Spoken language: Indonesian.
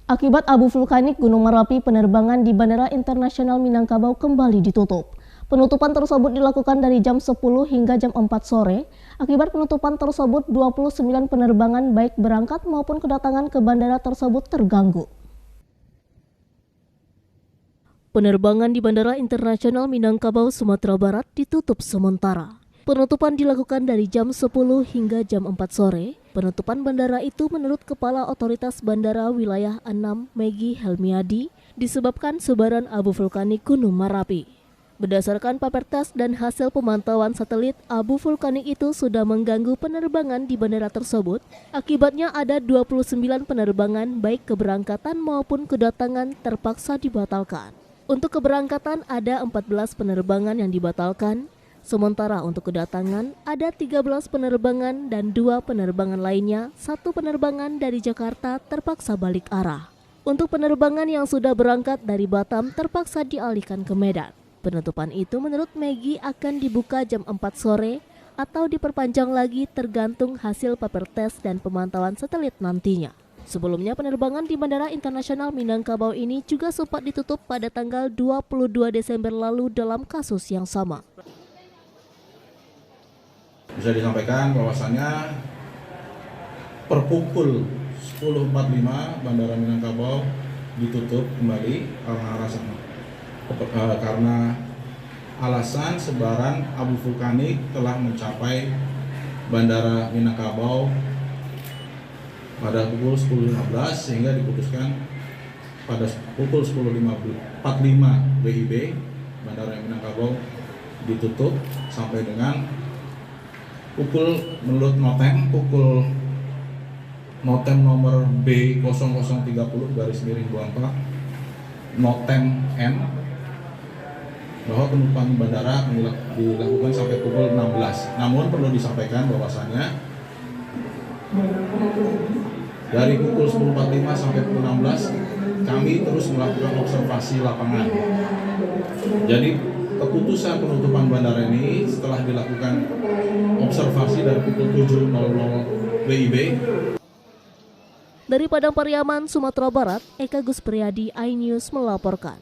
Akibat abu vulkanik Gunung Merapi, penerbangan di Bandara Internasional Minangkabau kembali ditutup. Penutupan tersebut dilakukan dari jam 10 hingga jam 4 sore. Akibat penutupan tersebut, 29 penerbangan baik berangkat maupun kedatangan ke bandara tersebut terganggu. Penerbangan di Bandara Internasional Minangkabau, Sumatera Barat ditutup sementara. Penutupan dilakukan dari jam 10 hingga jam 4 sore. Penutupan bandara itu menurut Kepala Otoritas Bandara Wilayah 6 Megi Helmiadi disebabkan sebaran abu vulkanik Gunung Merapi. Berdasarkan papertes dan hasil pemantauan satelit, abu vulkanik itu sudah mengganggu penerbangan di bandara tersebut. Akibatnya ada 29 penerbangan baik keberangkatan maupun kedatangan terpaksa dibatalkan. Untuk keberangkatan ada 14 penerbangan yang dibatalkan. Sementara untuk kedatangan ada 13 penerbangan dan 2 penerbangan lainnya, 1 penerbangan dari Jakarta terpaksa balik arah. Untuk penerbangan yang sudah berangkat dari Batam terpaksa dialihkan ke Medan. Penutupan itu menurut Megi akan dibuka jam 4 sore atau diperpanjang lagi tergantung hasil papertes dan pemantauan satelit nantinya. Sebelumnya penerbangan di Bandara Internasional Minangkabau ini juga sempat ditutup pada tanggal 22 Desember lalu dalam kasus yang sama. Bisa disampaikan bahwasannya per pukul 10.45 Bandara Minangkabau ditutup kembali karena alasan sebaran abu vulkanik telah mencapai Bandara Minangkabau pada pukul 10.15 sehingga diputuskan pada pukul 10.45 WIB Bandara Minangkabau ditutup sampai dengan menurut notem nomor B0030-24 notem N bahwa penutupan bandara dilakukan sampai pukul 16. Namun perlu disampaikan bahwasannya dari pukul 10.45 sampai pukul 16 kami terus melakukan observasi lapangan. Jadi keputusan penutupan bandara ini setelah dilakukan observasi dari pukul 7.00 WIB. Dari Padang Pariaman, Sumatera Barat, Eka Gus Priadi, iNews melaporkan.